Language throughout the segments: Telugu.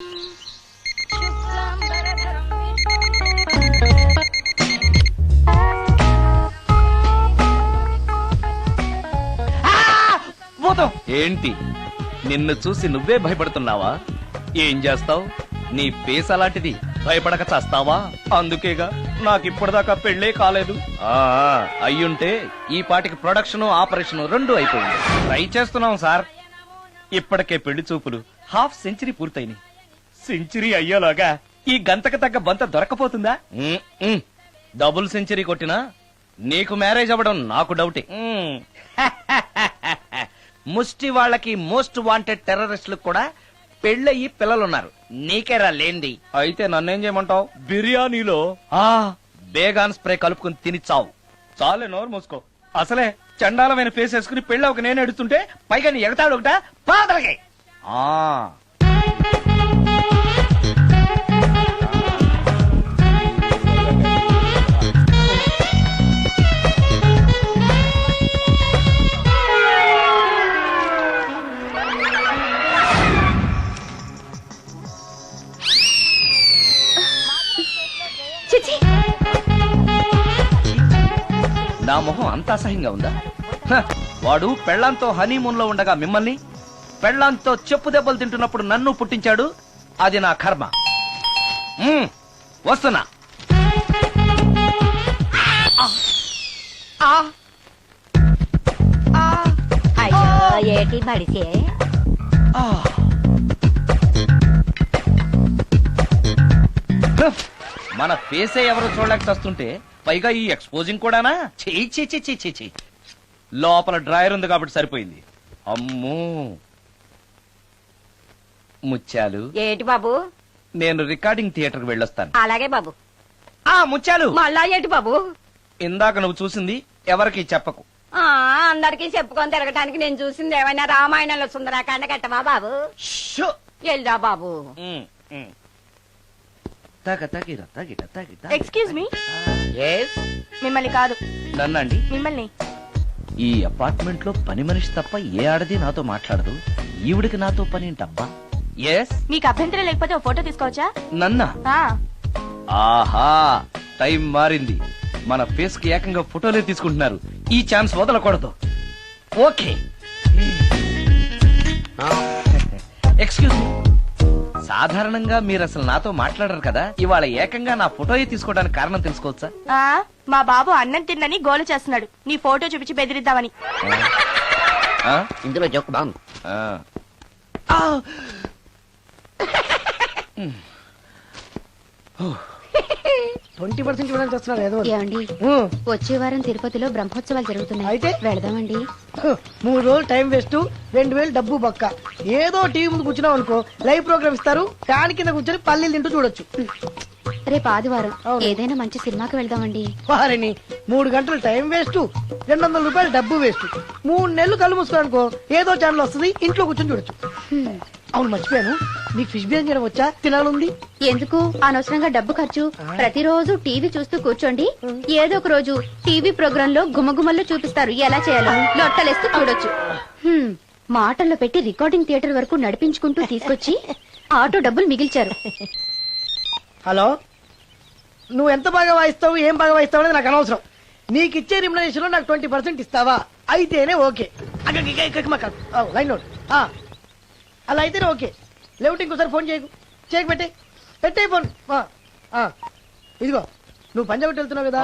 ఏంటి నిన్ను చూసి నువ్వే భయపడుతున్నావా? ఏం చేస్తావు? నీ ఫేస్ అలాంటిది, భయపడక చేస్తావా? అందుకేగా నాకిప్పటిదాకా పెళ్లే కాలేదు. అయ్యుంటే ఈ పాటికి ప్రొడక్షన్ ఆపరేషన్ రెండు అయిపోయింది. ట్రై చేస్తున్నాం సార్. ఇప్పటికే పెళ్లి చూపులు హాఫ్ సెంచరీ పూర్తయినాయి. సెంచరీ అయ్యేలాగా ఈ గంతకు తగ్గ బంత దొరకపోతుందా? డబుల్ సెంచరీ కొట్టినా నీకు మ్యారేజ్ అవ్వడం నాకు డౌటే. ముష్టి వాళ్ళకి మోస్ట్ వాంటెడ్ టెర్రరిస్టులకు కూడా పెళ్ళయి పిల్లలున్నారు. నీకేరా లేండి. అయితే నన్నేం చేయమంటావు? బిర్యానీలో బేగాన్ స్ప్రే కలుపుకుని తిని చావు. చాలే, నోరు మూసుకో. అసలే చండాలమైన ఫేస్ వేసుకుని పెళ్ళి ఒక నేను ఎడుతుంటే పైగా నీ ఎగతాడు ఒకట పాదలకే. నా మొహం అంత అసహ్యంగా ఉందా? వాడు పెళ్లాంతో హనీమూన్ లో ఉండగా మిమ్మల్ని, పెళ్లాంతో చెప్పు దెబ్బలు తింటున్నప్పుడు నన్ను పుట్టించాడు. అది నా కర్మ. వస్తున్నా. ఏటి బడిసే మన ఫేసే ఎవరు చూడలేక చస్తుంటే పైగా ఈ ఎక్స్పోజింగ్ కూడానా? చెయ్యి. లోపల డ్రాయర్ ఉంది కాబట్టి సరిపోయింది. అమ్మో ముత్యాలు. ఏటి బాబు? నేను రికార్డింగ్ థియేటర్ కి వెళ్ళొస్తాను. అలాగే బాబు. ముత్యాలు, మళ్ళా ఏటి బాబు? ఇందాక నువ్వు చూసింది ఎవరికి చెప్పకు. అందరికి చెప్పుకొని తిరగటానికి నేను చూసింది ఏమైనా రామాయణంలో సుందరాకాండ కట్టవా బాబు? వెళ్దా బాబు. Excuse me. మిమ్మల్ని కాదు. నన్నండి. మిమ్మల్ని. ఈ అపార్ట్మెంట్ లో పని మనిషి తప్ప ఏ ఆడది నాతో మాట్లాడదు. ఈవిడికి నాతో పని ఏంటబ్బా? ఎస్. మీకు అభ్యంతరం లేకపోతే ఓ ఫోటో తీసుకోవచ్చా? నన్నా? ఆహా, టైం మారింది. మన ఫేస్ కి ఏకంగా ఫోటోలే తీసుకుంటున్నారు. ఈ ఛాన్స్ వదలకూడదు. ఓకే. Excuse me. సాధారణంగా మీరు అసలు నాతో మాట్లాడరు కదా. ఇవాళ ఏకంగా నా ఫోటోయే తీసుకోవడానికి కారణం తెలుసుకోవచ్చా? మా బాబు అన్నం తిన్నని గోలు చేస్తున్నాడు. నీ ఫోటో చూపించి బెదిరిద్దామని. ఇందులో జోక్ బాగుంది. 20% ఇవ్వడానికి వస్తున్నారు ఏదో. ఏమండి, వచ్చే వారం తిరుపతిలో బ్రహ్మోత్సవాలు జరుగుతున్నాయి. అయితే వెళదామండి. 3 రోజులు టైం వేస్ట్, 2000 డబ్బు బొక్క. ఏదో టీవీ ముందు కూర్చున్నాం అనుకో, లైవ్ ప్రోగ్రామ్ ఇస్తారు. ఫ్యాన్ కింద కూర్చొని పల్లీలు తింటూ చూడొచ్చు. రేపు ఆదివారం ఏదైనా మంచి సినిమాకి వెళ్దామండి. వారిని 3 గంటలు టైం వేస్ట్, 200 రూపాయలు డబ్బు వేస్ట్. 3 నెలలు కళ్ళు మూసుకోనుకో, ఏదో ఛానల్ వస్తుంది, ఇంట్లో కూర్చొని చూడొచ్చు. అవును, మర్చిపోయాను, నీకు ఫిష్ బిర్యానీ చేయడం వచ్చా? తినాలుంది. ఎందుకు అనవసరంగా డబ్బు ఖర్చు? ప్రతిరోజు టీవీ చూస్తూ కూర్చోండి. ఏదో ఒక రోజు టీవీ ప్రోగ్రామ్ లో గుమ్మగుమ్మల్లో చూపిస్తారు ఎలా చేయాలో. లొట్టలేస్తూ చూడొచ్చు. మాటల్లో పెట్టి రికార్డింగ్ థియేటర్ వరకు నడిపించుకుంటూ తీసుకొచ్చి ఆటో డబ్బులు మిగిల్చారు. హలో, నువ్వు ఎంత బాగా వాయిస్తావు, ఏం బాగా వాయిస్తావు అనేది నాకు అనవసరం. నీకు ఇచ్చే రిమ్యునరేషన్ లో నాకు 20% ఇస్తావా? అయితేనే ఓకే. Line note. అలా అయితేనే ఓకే. లేవుటి ఇంకోసారి ఫోన్ చేయకు పెట్టే ఫోన్. ఇదిగో, నువ్వు పంజాబ్ వెళ్తున్నావు కదా,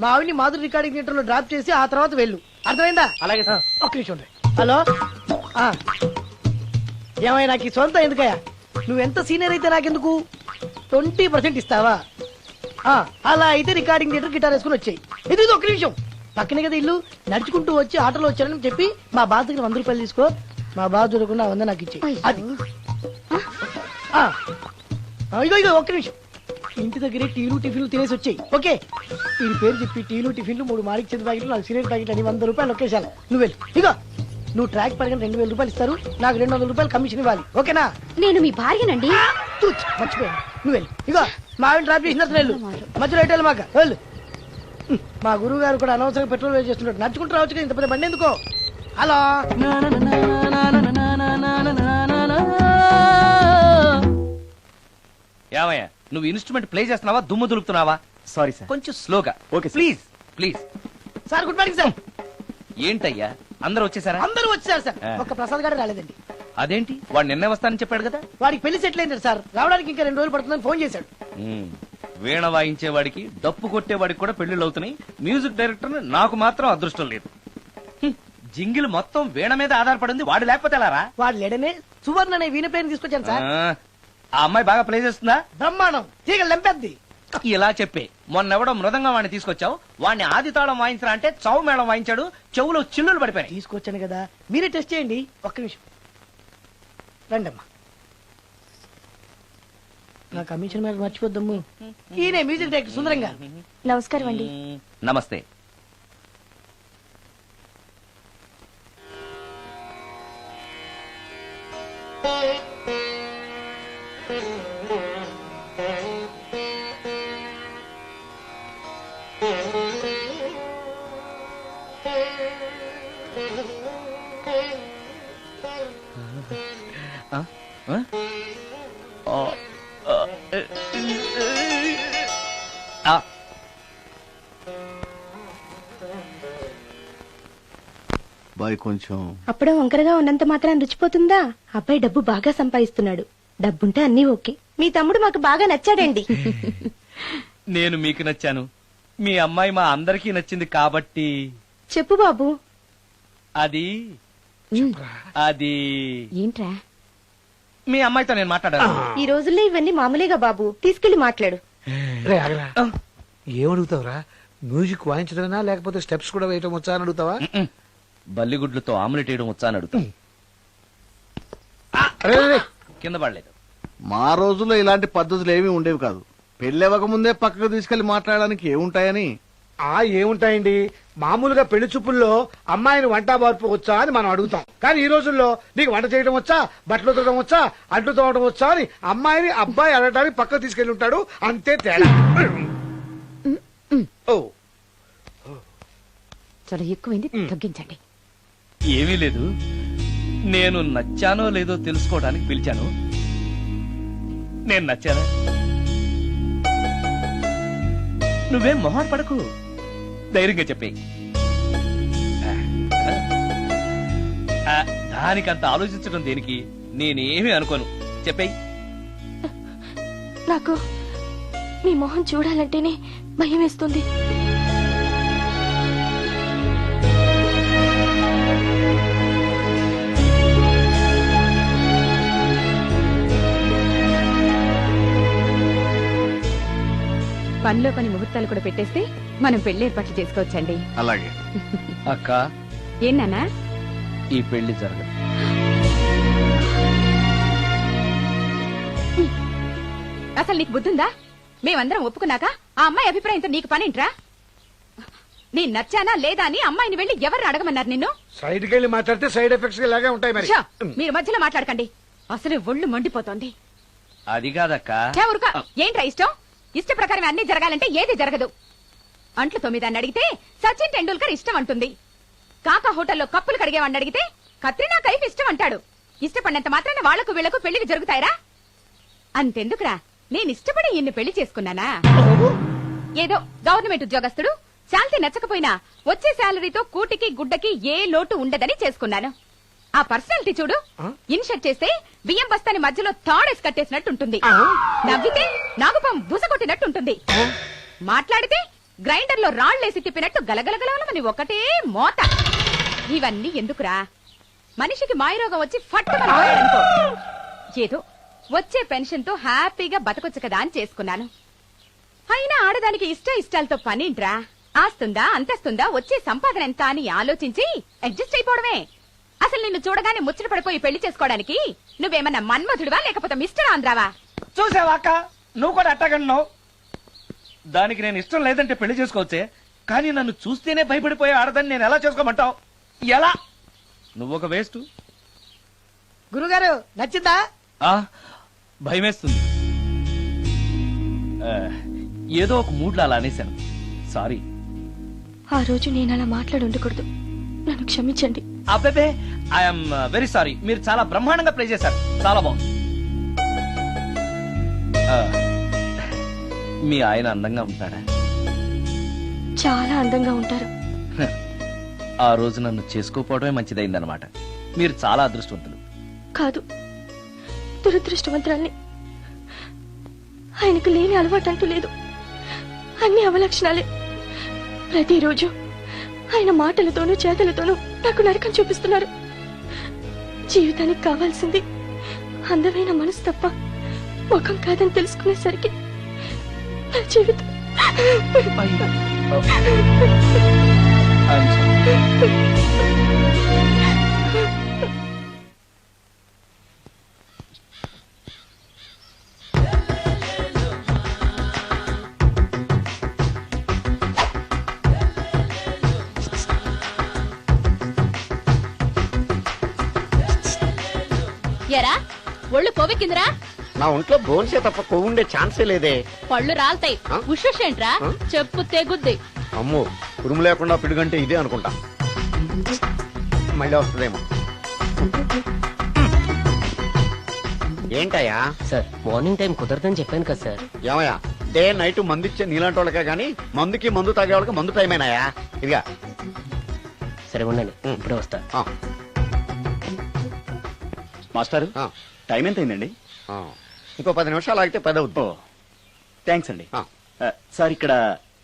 మా ఆవిడ్ని మాధురి రికార్డింగ్ థియేటర్ లో డ్రాప్ చేసి ఆ తర్వాత వెళ్ళు. అర్థమైందా? అలాగే. ఒక్క నిమిషం. హలో, ఏమైనా నాకు ఈ సొంత ఎందుకయ్యా? నువ్వెంత సీనియర్ అయితే నాకెందుకు? 20% ఇస్తావా? అలా అయితే రికార్డింగ్ థియేటర్ గిటార్ వేసుకుని వచ్చాయి. ఇది ఒక్క నిమిషం. పక్కనే కదా ఇల్లు, నడుచుకుంటూ వచ్చి ఆటోలో వచ్చానని చెప్పి మా బాధ దగ్గర 100 రూపాయలు తీసుకో. మా బాధ చూడకుండా 100 నాకు ఇచ్చి. అది ఇగో ఒక్క నిమిషం. ఇంటి దగ్గరే టీలు టిఫిన్లు తినేసి వచ్చాయి. ఓకే, వీడి పేరు చెప్పి టీలు టిఫిన్లు 3 మాలిక్ చెంది ప్యాకెట్లు, 4 సిగరెట్ ప్యాకెట్లు అని 100 రూపాయలు ఒకేసారి. నువ్వు వెళ్ళు. ఇగో, నువ్వు ట్రాక్ పడగానే 2000 రూపాయలు ఇస్తారు. నాకు 200 రూపాయలు కమిషన్ ఇవ్వాలి. ఓకేనా? నేను మీ భార్యనండి. మర్చిపోయాను. నువ్వు వెళ్ళు. ఇగో, మా ఆవిడ డ్రాప్ చేసిన వెళ్ళు. మధ్యలో ఎటు మాకు వెళ్ళు. మా గురువు గారు కూడా అనవసరంగా పెట్రోల్ వేస్ట్ చేస్తున్నాడు. నడుచుకుంటూ రావచ్చు కదా, ఇంత పెద్ద బండి ఎందుకో. హలో, ఏమయ్యా నువ్వు ఇన్స్ట్రుమెంట్ ప్లే చేస్తున్నావా దుమ్ము దులుపుతున్నావా? Sorry sir. కొంచెం స్లోగా. Okay sir. Please please. Sir good morning sir. ఏంటయ్యా అందరూ వచ్చేసారా? అందరూ వచ్చారు సార్, ఆ. ఒక్క ప్రసాద్ గారు రాలేదండి. అదేంటి వాడు నిన్నే వస్తానని చెప్పాడు కదా. వాడికి పెళ్లి సెటిల్ అయింది సార్, రావడానికి ఇంకా 2 రోజులు పడుతుందని ఫోన్ చేశాడు. వీణ వాయించేవాడికి డప్పు కొట్టేవాడికి కూడా పెళ్లిళ్ళు అవుతున్నాయి. మ్యూజిక్ డైరెక్టర్ నాకు మాత్రం అదృష్టం లేదు. జింగిల్ మొత్తం వీణ మీద ఆధారపడింది, వాడు లేకపోతే ఎలారా? వాడు లేడనే సువర్ణ అనే వీణ పేరుని తీసుకొచ్చాను సార్. ఆ అమ్మాయి బాగా ప్లే చేస్తుందా? బ్రహ్మాండం, తీగ లెంపెద్ది. ఇలా చెప్పే మొన్నెవడో మృదంగం వాడిని తీసుకొచ్చావు, వాడిని ఆది తాళం వాయించరా అంటే చౌ మేళం వాయించాడు, చెవులో చిల్లులు పడిపోయాయి. తీసుకొచ్చాను కదా, మీరే టెస్ట్ చేయండి. ఒక్క నిమిషం రండమ్మా. నా కమిషన్ మీద మర్చిపోద్దమ్ము. ఈయనే మ్యూజిక్ డైరెక్టర్ సుందరం గారు. నమస్కారం అండి. నమస్తే. బాయ్ కొంచెం అప్పుడే వంకరగా ఉన్నంత మాత్రం రుచిపోతుందా? అబ్బాయి డబ్బు బాగా సంపాదిస్తున్నాడు. డబ్బుంటే అన్నీ ఓకే. మీ తమ్ముడు మాకు బాగా నచ్చాడండి. నేను మీకు నచ్చాను, మీ అమ్మాయి మా అందరికీ నచ్చింది కాబట్టి. చెప్పు బాబు. అది అది ఏంట్రా? మీ అమ్మాయితో నేను మాట్లాడాను. ఈ రోజుల్లో ఇవన్నీ మామూలేగా బాబు, తీసుకెళ్లి మాట్లాడు. ఏమడుగుతావురా? మ్యూజిక్ వాయించడమేనా లేకపోతే స్టెప్స్ కూడా వేయటం వచ్చా అని అడుగుతావా? బల్లిగుడ్లతో ఆమ్లెట్ వేయడం వచ్చా అని అడుగుతా. కింద పడలేదు. మా రోజుల్లో ఇలాంటి పద్ధతులు ఏమీ ఉండేవి కాదు. పెళ్ళవక ముందే పక్కకు తీసుకెళ్లి మాట్లాడడానికి ఏముంటాయని. ఏముంటాయండి, మామూలుగా పెళ్లి చూపుల్లో అమ్మాయిని వంట బార్పు వచ్చా అని మనం అడుగుతాం. కానీ ఈ రోజుల్లో నీకు వంట చేయడం వచ్చా, బట్టలు ఉతకడం వచ్చా, అంట్లు తోవడం వచ్చా అని అమ్మాయిని అబ్బాయి అడగడానికి పక్కకు తీసుకెళ్లి ఉంటాడు. అంతే తేడా. ఓ చాలా ఎక్కువైంది, తగ్గించండి. ఏమీ లేదు, నేను నచ్చానో లేదో తెలుసుకోవడానికి పిలిచాను. నేను నచ్చానా? నువ్వేం మొహం పడకు, ధైర్యంగా చెప్పే. దానికంత ఆలోచించడం దేనికి? నేనేమీ అనుకోను, చెప్పేయి. నాకు మీ మొహం చూడాలంటేనే భయం వేస్తుంది. పనిలో పని ముహూర్తాలు కూడా పెట్టేస్తే మనం పెళ్లి ఏర్పాట్లు చేసుకోవచ్చండి. అలాగే అక్క, ఏనానా ఈ పెళ్లి జరగదు. అసలు నీకు బుద్ధుందా? మేమందరం ఒప్పుకున్నాక ఆ అమ్మాయి అభిప్రాయంతో నీకు పనేంట్రా? నేను నచ్చానా లేదా అని అమ్మాయిని వెళ్ళి ఎవరు అడగమన్నారు నిన్ను? సైడ్కి వెళ్ళి మాట్లాడితే సైడ్ ఎఫెక్ట్స్ ఇలాగే ఉంటాయి. మరి ఛ! మీరు మధ్యలో మాట్లాడకండి, అసలు ఒళ్ళు మండిపోతోంది. అది కాదక్క. ఊరుక. ఏంట్రా ఇష్టం? ఇష్ట ప్రకారం అన్ని జరగాలంటే ఏది జరగదు. అంట్లు 9 అని అడిగితే సచిన్ టెండూల్కర్ ఇష్టం అంటుంది. కాకా హోటల్లో కప్పులు కడిగేవాడిని అడిగితే కత్రినా కైఫ్ ఇష్టం అంటాడు. ఇష్టపడినంత మాత్రాన వాళ్లకు వీళ్లకు పెళ్లికి జరుగుతాయిరా? అంతెందుకురా, నేను ఇష్టపడి ఈయన్ని పెళ్లి చేసుకున్నానా? ఏదో గవర్నమెంట్ ఉద్యోగస్తుడు, శాలరీ నచ్చకపోయినా వచ్చే శాలరీతో కూటికి గుడ్డకి ఏ లోటు ఉండదని చేసుకున్నాను. ఆ పర్సనాలిటీ చూడు, ఇన్షర్ట్ చేస్తే బియ్యం బస్తాని మధ్యలో తాడేసి కట్టేసినట్టుంటుంది. నవ్వితే నాగుపం బుసగొట్టినట్టుంటుంది. మాట్లాడితే గ్రైండర్ లో రాళ్లేసి తిప్పినట్టు గలగలగలమని ఒకటే మోత. ఇవన్నీ ఎందుకురా? మనిషికి మాయరోగం వచ్చి ఫట్టుమని పోయాడనుకో, ఏదో వచ్చే పెన్షన్ తో హ్యాపీగా బతకొచ్చు కదా అని చేసుకున్నాను. అయినా ఆడదానికి ఇష్టాలతో పనింట్రా? ఆస్తుందా, అంతస్తుందా, వచ్చే సంపాదన ఎంత అని ఆలోచించి అడ్జస్ట్ అయిపోవడమే. అసలు నిన్ను చూడగానే ముచ్చట పడిపోయి పెళ్లి చేసుకోవడానికి నువ్వేమన్నా మన్మధుడివా లేకపోతే మిస్టర్ ఆంధ్రావా? చూసావా అక్క, నువ్వు కూడా అట్టగన్నావు. దానికి నేను ఇష్టం లేదంటే పెళ్లి చేసుకోవచ్చే, కానీ నన్ను చూస్తేనే భయపడిపోయే ఆడదని నేను ఎలా చేసుకోమంటావు? ఎలా? నువ్వు ఒక వేస్ట్. గురుగారు నచ్చిందా? భయమేస్తుంది. ఏదో ఒక మూడ్లో అలా అనేశాను, సారీ. ఆ రోజు నేను అలా మాట్లాడి ఉండకూడదు, నన్ను క్షమించండి. అబ్బే, ఐఎమ్ వెరీ సారీ. మీరు చాలా బ్రహ్మాండంగా ప్లే చేశారు, చాలా బాగుంది. మీ ఆయన అందంగా ఉంటాడా? చాలా అందంగా ఉంటారు. ఆ రోజు నన్ను చేసుకోపోవడమే మంచిదైందనమాట. మీరు చాలా అదృష్టవంతులు. కాదు, దురదృష్టవంతురాల్ని. ఆయనకు లేని అలవాటు అంటూ లేదు. అన్ని అవలక్షణాలే. ప్రతిరోజు ఆయన మాటలతోనూ చేతలతోనూ నాకు నరకం చూపిస్తున్నారు. జీవితానికి కావాల్సింది అందమైన మనసు తప్ప ముఖం కాదని తెలుసుకునేసరికి నా జీవితం ఎరా ఒళ్ళు కొవ్వెక్కిందిరా? నా ఒంట్లో బోన్సే తప్ప కొవ్వుండే ఛాన్సే లేదే. పళ్ళు రాల్తాయి. ఆ? ఉషేంట్రా? ఆ? చెప్పు తెగుద్ది. అమ్మో, ఉరుము లేకుండా పిడుగంటే ఇదే అనుకుంటా. మళ్ళీ వస్తుందేమో. ఏంటయ్యా? సార్ మార్నింగ్ టైం కుదరదని చెప్పాను కదా సార్. ఏమయ్యా, డే నైట్ మందు ఇచ్చే నీలాంటి వాళ్ళకే గానీ మందుకి మందు తాగే వాళ్ళకి మందు టైమేనాయా? ఇదిగా సరే ఉండండి, ఇప్పుడే వస్తా. ఆ, మాస్టారు, ఆ, టైం ఎంత అయిందండి? ఆ. ఇంకో 10 నిమిషాలు ఆగితే 10 అవుతుంది. థ్యాంక్స్ అండి. ఆ. సార్, ఇక్కడ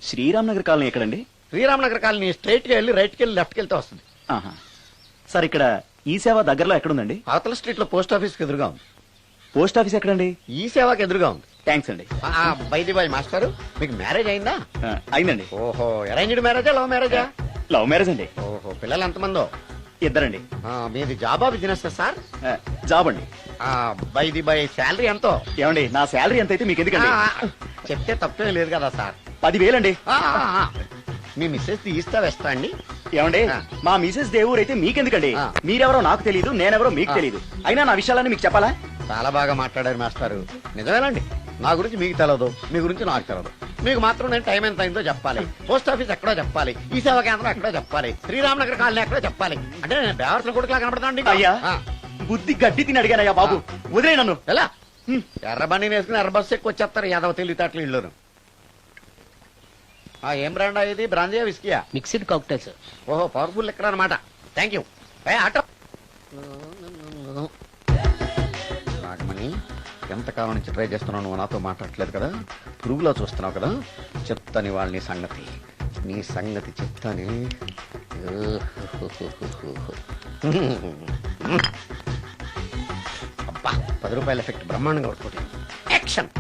శ్రీరామ్ నగర్ కాలనీ ఎక్కడండి? శ్రీరామనగర్ కాలనీ స్ట్రైట్ గా వెళ్ళి రైట్ కి వెళ్ళి లెఫ్ట్ కి వెళ్తే వస్తుంది. ఆహా. సార్, ఇక్కడ ఈ సేవ దగ్గరలో ఎక్కడుందండి? అవతల స్ట్రీట్ లో పోస్ట్ ఆఫీస్ కి ఎదురుగా ఉంది. పోస్ట్ ఆఫీస్ ఎక్కడండి? ఈ సేవకి ఎదురుగా ఉంది. థ్యాంక్స్ అండి. బైది బాయ్ మాస్టారు, మీకు మ్యారేజ్ అయిందా? అయిందండి. ఓహో, అరేంజ్డ్ మ్యారేజా లవ్ మ్యారేజా? లవ్ మ్యారేజ్ అండి. ఓహో, పిల్లలు ఎంతమందో? ఇద్దరండి. మీది జాబా బిజినెస్ సార్? జాబ్ అండి. బైది బై శాలరీ ఎంతో? ఏమండి, నా శాలరీ ఎంత అయితే మీకు ఎందుకండి? చెప్తే తప్పే లేదు కదా సార్. 10,000 అండి. మీ మిస్సెస్ తీస్తా వేస్తా అండి. ఏమండి, ఆ. మా మిసెస్ దేవురు అయితే మీకెందుకండి? ఆ. మీరెవరో నాకు తెలియదు, నేనెవరో మీకు ఆ. తెలియదు. అయినా నా విషయాలన్నీ మీకు చెప్పాలా? చాలా బాగా మాట్లాడారు మాస్టారు. నిజమేనండి, నా గురించి మీకు తెలదు, మీ గురించి నాకు తెలదు. మీకు మాత్రం నేను టైం ఎంత అయిందో చెప్పాలి, పోస్ట్ ఆఫీస్ ఎక్కడో చెప్పాలి, ఈ సేవా కేంద్రం ఎక్కడో చెప్పాలి, శ్రీరామనగర్ కాలనీ ఎక్కడో చెప్పాలి. అంటే నేను బేవర్సన కొడుకులా కనబడతానండి. అయ్యా, బుద్ధి గడ్డి తిని అడిగానయ్యా బాబు, వదిలే నన్ను. ఎలా ఎర్రబండి వేసుకుని ఎర్ర బస్సు ఎక్కువ వచ్చేస్తారు యాదవ తెలివితేటలు ఇళ్ళును. ఏం బ్రాండ్ ఇది? బ్రాంజియా విస్కియా? Mixed cocktail sir. ఓహో, పవర్ఫుల్ ఎక్కడ అనమాట. Thank you. ఆటో నాగమణి, ఎంతకాలం నుంచి ట్రై చేస్తున్నావు, నువ్వు నాతో మాట్లాడట్లేదు కదా, పురుగులో చూస్తున్నావు కదా, చెప్తాను వాళ్ళ నీ సంగతి చెప్తాను. అబ్బా, 10 రూపాయల ఎఫెక్ట్ బ్రహ్మాండంగా పడుకోండి. యాక్షన్.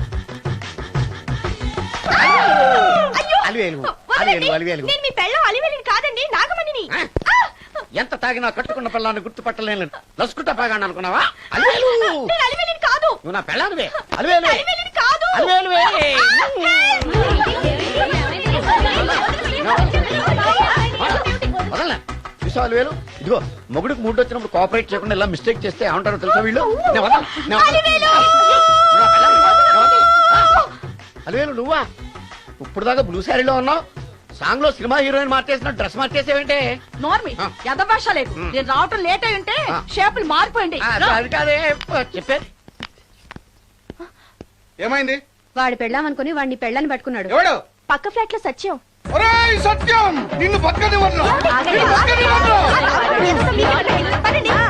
అలివేలు నేను మీ పెళ్ళం అలివేలిని కాదండి, నాగమణిని. ఎంత తాగినా కట్టుకున్న పిల్లాన్ని గుర్తుపట్టలేను. లసుకుంటా పాగాను అనుకున్నావా? అలివేలు, నేను అలివేలిని కాదు. నువ్వు నా పిల్లానివే. అలివేలు, అలివేలిని కాదు. అలివేలువే. వదలనా? చూసావా అలివేలు? ఇదిగో, మొగుడికి మూడు వచ్చినప్పుడు కోఆపరేట్ చేయకుండా ఇలా మిస్టేక్ చేస్తే ఏమంటారో తెలుసా వీళ్ళు? నేను వదలను, నేను వదలను. నువ్వు నా పిల్లానివి. నేను వదలను. అలివేలు, నువ్వా? ఇప్పుడు దాకా బ్లూ శారీలో ఉన్నావు, సాంగ్ లో సినిమా హీరోయిన్ మార్చేసిన డ్రెస్ మార్చేసేవేంటే? నోర్మి ఎదభాష లేదు. నేను రావటం లేట్ అయి ఉంటే షేపులు మారిపోయింది. అది కాదే చెప్పేది. ఏమైంది? వాడు పెళ్ళామనుకుని వాడిని పెళ్ళని పట్టుకున్నాడు. ఎవడు? పక్క ఫ్లాట్ లో సత్యం. ఒరేయ్ సత్యం, నిన్ను పక్కనే వదలను.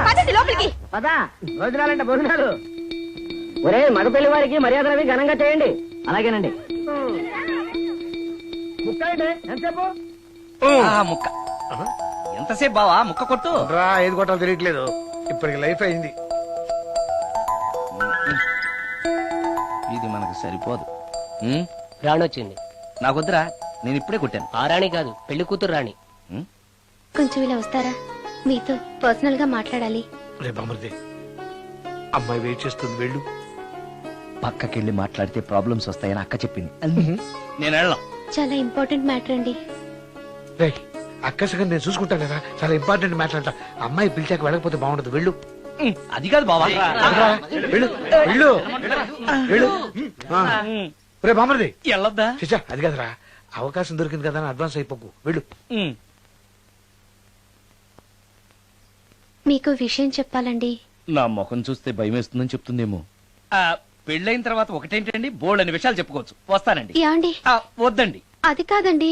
పదండి లోపలికి. పదా భోజనాలంటే భోజనాలు. ఒరే మగ పెళ్లి వారికి మర్యాదలవి ఘనంగా చేయండి. అలాగేనండి. ఎంతసేపు? ముక్క ఎంతసేపు బావా? ముక్క కొట్టు. రా, ఏది కొట్టాలో తెలియట్లేదు. ఇప్పటికి లైఫ్ అయింది. ఇది మనకు సరిపోదు. రాణి వచ్చింది. నాకొద్దురా, నేను ఇప్పుడే కొట్టాను. ఆ రాణి కాదు, పెళ్లి కూతురు రాణి. కొంచెం ఇలా వస్తారా? మీతో పర్సనల్ గా మాట్లాడాలి. రే బామర్ది, అమ్మాయి వెయిట్ చేస్తుంది, వెళ్ళు. పక్కకెళ్ళి మాట్లాడితే ప్రాబ్లమ్స్ వస్తాయని అక్క చెప్పింది. నేను వెళ్ళాం. చాలా ఇంపార్టెంట్ మ్యాటర్ అండి. రే, అక్కసగా నేను చూసుకుంటాను కదా, చాలా ఇంపార్టెంట్ మ్యాటర్ అంట. అమ్మాయి పిలిచాక వెళ్ళకపోతే బాగుండదు, వెళ్ళు. అది కాదు బావా. వదరా, వెళ్ళు వెళ్ళు వెళ్ళు. రే బామర్ది, వెళ్ళొద్దా? చిచ్చా, అది కదరా, అవకాశం దొరికింది కదా అని అడ్వాన్స్ అయిపోకు, వెళ్ళు. మీకు విషయం చెప్పాలండి. నా ముఖం చూస్తే భయం వేస్తుందని చెప్తుందేమో. పెళ్ళైన తర్వాత ఒకటేంటండి బోల్డని విషయాలు చెప్పుకోవచ్చు. వస్తానండి. యాండి వద్దండి, అది కాదండి,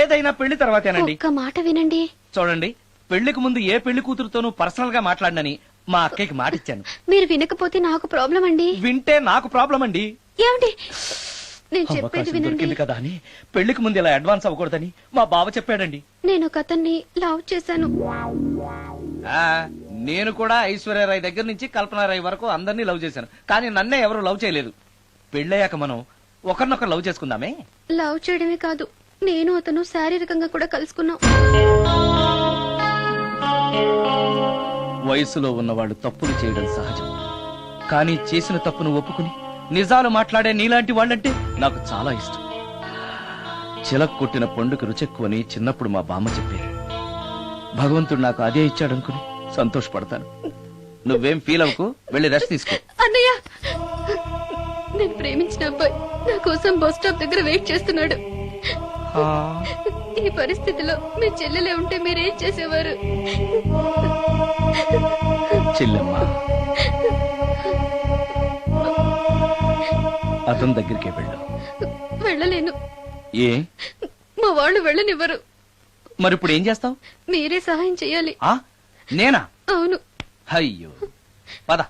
ఏదైనా పెళ్లి తర్వాతేనండి. ఒక్క మాట వినండి. చూడండి, పెళ్లికి ముందు ఏ పెళ్లి కూతురుతోనూ పర్సనల్ గా మాట్లాడనని మా అక్కకి మాట ఇచ్చాను. మీరు వినకపోతే నాకు ప్రాబ్లం అండి. వింటే నాకు ప్రాబ్లం అండి. ఏమండి, నేను చెప్పేది అవకాశం వినండి. దొరికింది కదా అని పెళ్లికి ముందు ఇలా అడ్వాన్స్ అవ్వకూడదని మా బావ చెప్పాడండి. నేను ఒక అతన్ని లవ్ చేశాను. నేను కూడా ఐశ్వర్యరాయ్ దగ్గర నుంచి కల్పనారాయ్ వరకు అందరినీ లవ్ చేశాను, కానీ నన్నే ఎవరు లవ్ చేయలేదు. పెళ్ళయ్యాక మనం ఒకరినొకరు లవ్ చేసుకుందామే. లవ్ చేయడమే కాదు, నేను అతను శారీరకంగా కూడా కలుసుకున్నాం. వయసులో ఉన్నవాళ్ళు తప్పులు చేయడం సహజం, కానీ చేసిన తప్పును ఒప్పుకుని నిజాలు మాట్లాడే నీలాంటి వాళ్ళంటే నాకు చాలా ఇష్టం. చిలక కొట్టిన పండుగ రుచెక్కువని చిన్నప్పుడు మా బామ్మ చెప్పేది. భగవంతుడు నాకు అదే ఇచ్చాడనుకుని సంతోషపడతాను. నువ్వేం ఫీల్ అవ్వకు, వెళ్ళి రెస్ట్ తీసుకో. అన్నయ్య, నేను ప్రేమించిన అబ్బాయి నా కోసం బస్ స్టాప్ దగ్గర వెయిట్ చేస్తున్నాడు. ఈ పరిస్థితిలో మీ చెల్లెలే ఉంటే మీరేం చేసేవారు? చెల్లెమ్మా, అతని దగ్గరికే వెళ్ళు. వెళ్ళలేను. ఏ? మా వాళ్ళు వెళ్ళనివ్వరు. మరి ఇప్పుడు ఏం చేస్తావు? మీరే సహాయం చేయాలి. నేనా? అవును. అయ్యో, పద.